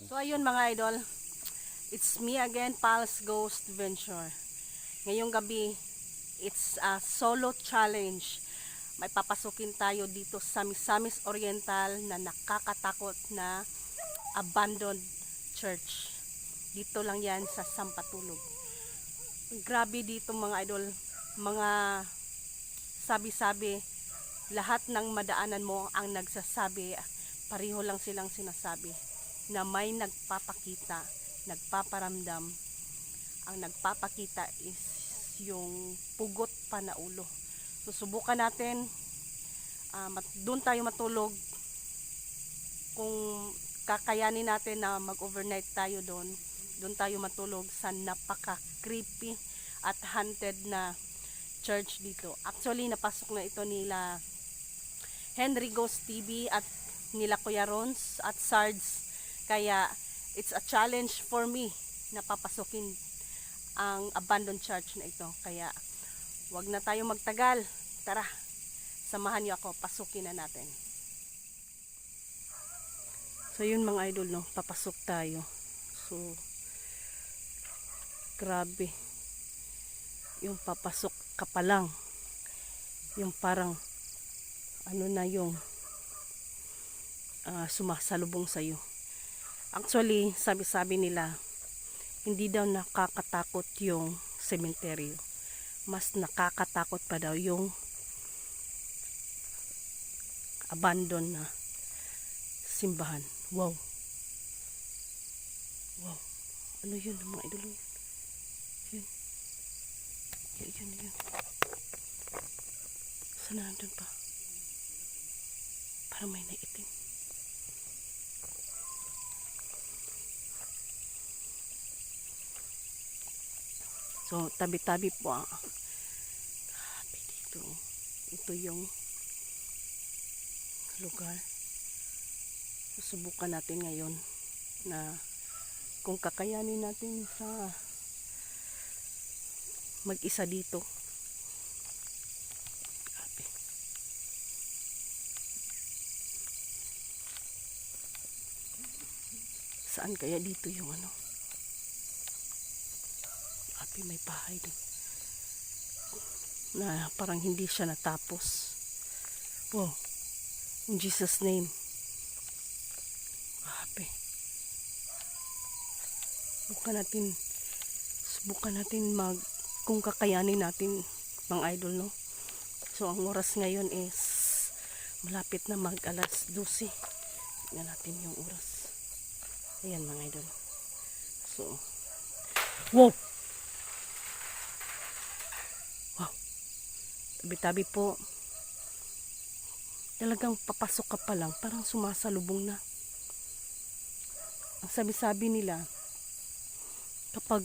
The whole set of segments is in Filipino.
So ayun mga idol, it's me again, Pals Ghost Venture. Ngayong gabi, it's a solo challenge. May papasukin tayo dito sa Misamis Oriental na nakakatakot na abandoned church. Dito lang yan sa Sampatulog. Grabe dito mga idol, mga sabi-sabi, lahat ng madaanan mo ang nagsasabi, pareho lang silang sinasabi na may nagpapakita, nagpaparamdam. Ang nagpapakita is yung pugot pa na ulo. Susubukan natin, doon tayo matulog. Kung kakayanin natin na mag-overnight tayo doon, doon tayo matulog sa napaka-creepy at haunted na church dito. Actually, napasok na ito nila Henry Ghost TV at nila Kuya Rons at Sards. Kaya, it's a challenge for me na papasukin ang abandoned church na ito. Kaya, wag na tayo magtagal. Tara, samahan niyo ako, pasukin na natin. So, yun mga idol, no? Papasok tayo. So, grabe. Yung papasok ka pa lang. Yung parang, ano na yung sumasalubong sa'yo. Actually, sabi-sabi nila, hindi daw nakakatakot yung sementeryo. Mas nakakatakot pa daw yung abandon na simbahan. Wow. Wow. Ano yun mga idol? Yun. Yun. Saan na nandun pa? Parang may naitim. So, tabi-tabi po. Tabi dito. Ito yung lugar. Susubukan natin ngayon na kung kakayanin natin sa mag-isa dito. Grabe. Saan kaya dito yung ano? May bahay doon na parang hindi siya natapos. Wow, in Jesus name. Grabe. Subukan natin kung kakayanin natin mga idol, no? So ang oras ngayon is malapit na mag alas 12. Tingnan natin yung oras. Ayan mga idol. So, wow. Tabi-tabi po. Talagang papasok ka pa lang, parang sumasalubong na. Ang sabi-sabi nila, kapag,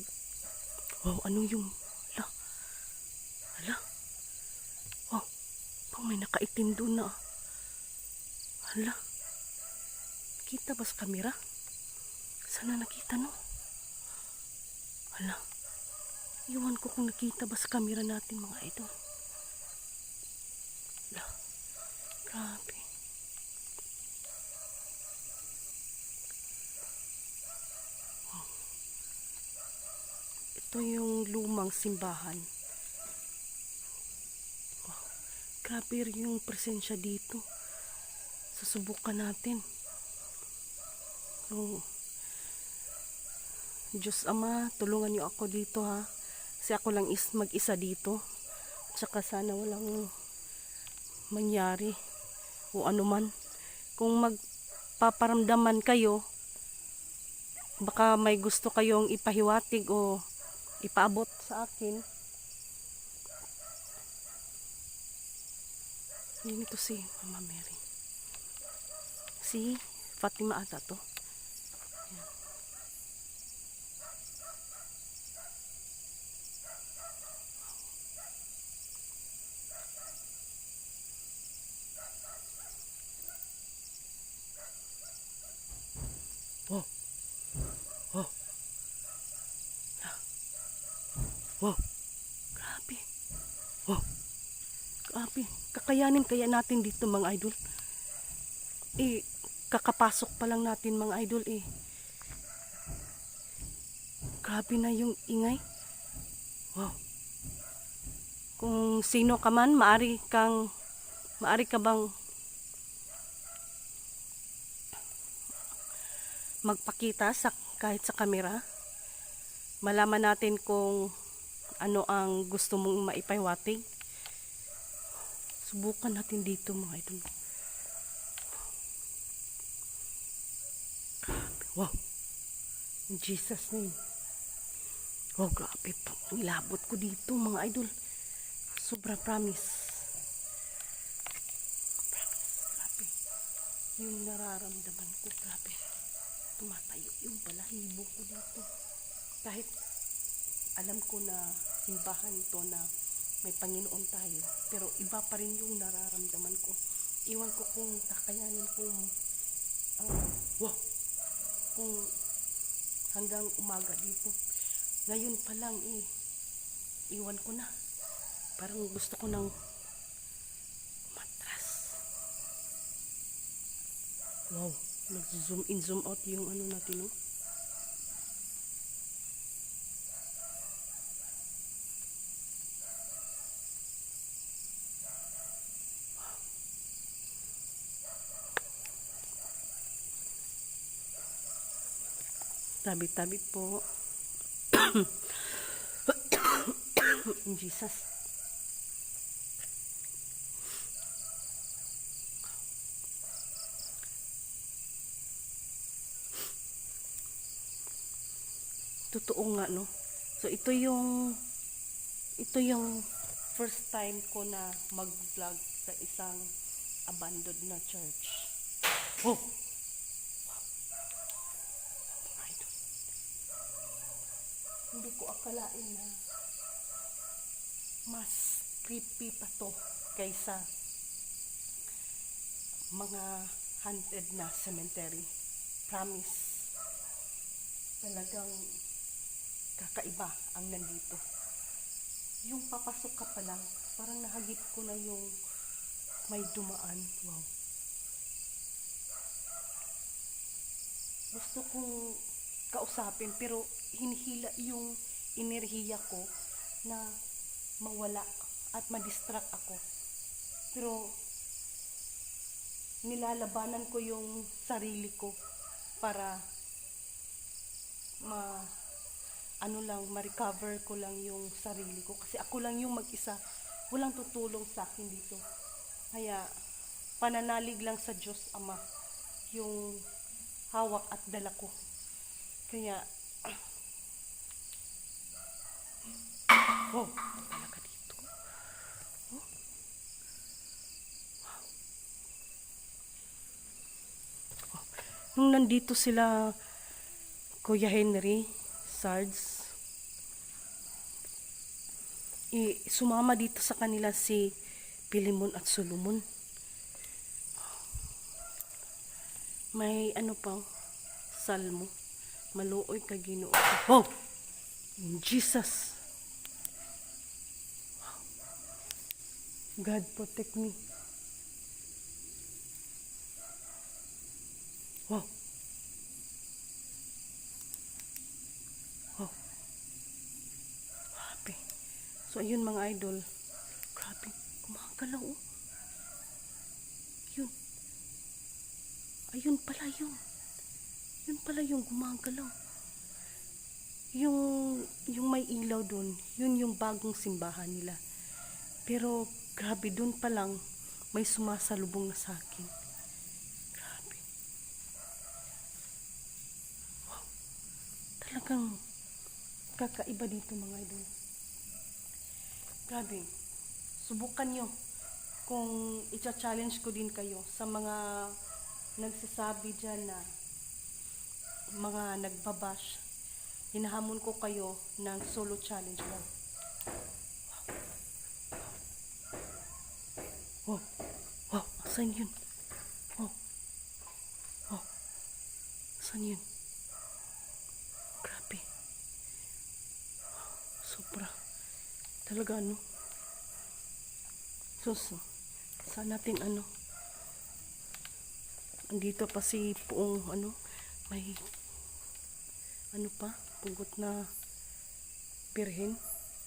wow, ano yung, hala, wow, pang may nakaitim doon na, hala, nakita ba sa kamera? Sana nakita, no? Hala, iwan ko kung nakita ba sa kamera natin mga idol. Grabe. Oh. Ito yung lumang simbahan. Oh. Grabe rin yung presensya dito. Susubukan natin. Oh. Diyos Ama, tulungan niyo ako dito ha. Kasi ako lang mag-isa dito. At saka sana walang mangyari o anuman. Kung magpaparamdaman kayo, baka may gusto kayong ipahiwatig o ipaabot sa akin. Yun ito si Mama Mary. Si Fatima ata to. Yan. Wow. Wow. Wow. Grabe. Wow. Grabe. Kakayanin kaya natin dito mga idol. Eh, kakapasok pa lang natin mga idol eh. Grabe na yung ingay. Wow. Kung sino ka man, maari ka bang magpakita kahit sa kamera? Malaman natin kung ano ang gusto mong maipahiwatig. Subukan natin dito mga idol. Wow. In Jesus name. Wow, grabe po. Nilabot ko dito mga idol. Sobra promise. Grabe. Yung nararamdaman ko, grabe. Tumatayo yung balahibo ko dito. Kahit alam ko na simbahan to na may Panginoon tayo, pero iba pa rin yung nararamdaman ko. Iwan ko kung kakayanin kong wow, kung hanggang umaga dito. Ngayon pa lang iwan ko na. Parang gusto ko ng matras. Wow, nag-zoom in, zoom out yung ano natin, no? Tabi-tabi po. In Jesus. Totoo nga, no? So ito yung first time ko na mag-vlog sa isang abandoned na church. Oh! Hindi ko akalain na mas creepy pa to kaysa mga haunted na cemetery. Promise. Talagang kakaiba ang nandito. Yung papasok ka pa lang, parang nahagip ko na yung may dumaan. Wow. Gusto kong kausapin pero hinihila yung enerhiya ko na mawala at ma-distract ako. Pero nilalabanan ko yung sarili ko para ma-recover ko lang yung sarili ko. Kasi ako lang yung mag-isa. Walang tutulong sa akin dito. Kaya pananalig lang sa Diyos Ama yung hawak at dala ko. Kaya wow, talaga dito. Oh. Oh. Nung nandito sila Kuya Henry Sards, sumama dito sa kanila si Pilimon at Solomon. May ano pa, salmo. Maluoy ka Ginoo. Oh! In Jesus. God protect me. Wow. Wow. Grabe. So ayun mga idol. Grabe. Gumagalaw oh. Yun. Ayun pala yun. Yun pala yung gumagalaw. Yung may ilaw dun, yun yung bagong simbahan nila. Pero grabe, dun pa lang may sumasalubong na sa akin. Grabe. Wow. Talagang kakaiba dito mga idol. Grabe. Subukan nyo kung i-challenge ko din kayo sa mga nagsasabi dyan na mga nagbabash. Hinahamon ko kayo ng solo challenge lang. Wow. Wow. Asan yun? Wow. Wow. Asan yun? Grabe. Sobra. Talaga ano? Saan natin ano? andito pa si Puong, ano, may, ano pa, pugot na birhen.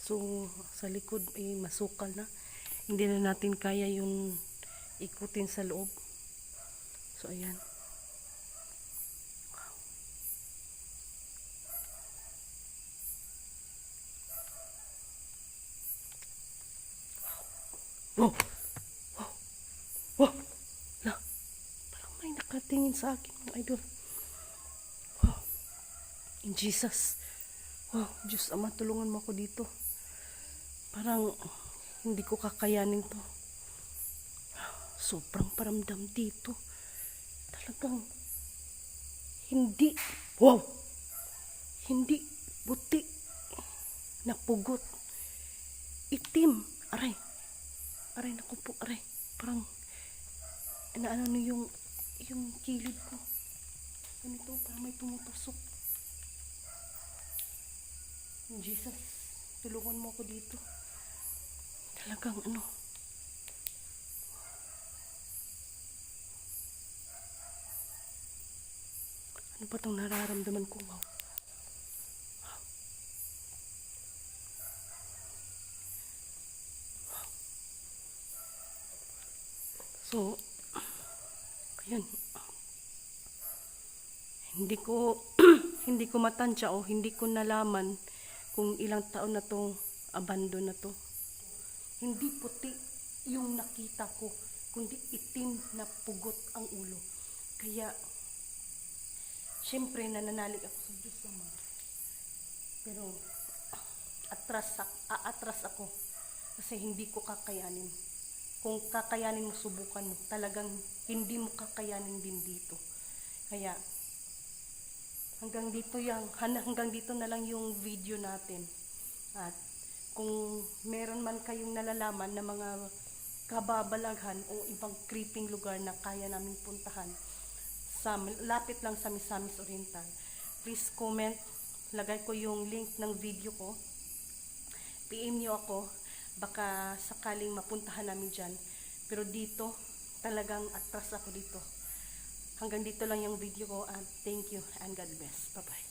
So, sa likod, masukal na. Hindi na natin kaya yung ikutin sa loob. So, ayan. Wow! Wow! Wow! La! Parang may nakatingin sa akin, mga idol. Wow! In Jesus. Wow! Diyos Ama, tulungan mo ako dito. Parang hindi ko kakayanin to. Sobrang paramdam dito. Talagang hindi. Wow! Hindi buti. Napugot. Itim. Aray. Aray, naku po. Aray. Parang ano yung kilid ko. Ganito, parang may pumutusok. Jesus, tulungan mo ako dito. Talagang ano. Ano ba itong nararamdaman ko? Wow. So, ayun. Hindi ko hindi ko matansya o hindi ko nalaman kung ilang taon na tong abandon na to. Hindi puti yung nakita ko, kundi itim na pugot ang ulo. Kaya, syempre nananalig ako sa Diyos Ama. Pero, aatras ako. Kasi hindi ko kakayanin. Kung kakayanin mo, subukan mo. Talagang hindi mo kakayanin din dito. Kaya, hanggang dito na lang yung video natin. At kung meron man kayong nalalaman na mga kababalaghan o ibang creeping lugar na kaya naming puntahan, lapit lang sa Misamis Oriental, please comment. Lagay ko yung link ng video ko. PM nyo ako. Baka sakaling mapuntahan namin dyan. Pero dito, talagang atras ako dito. Hanggang dito lang yung video ko, and thank you and God bless. Bye-bye.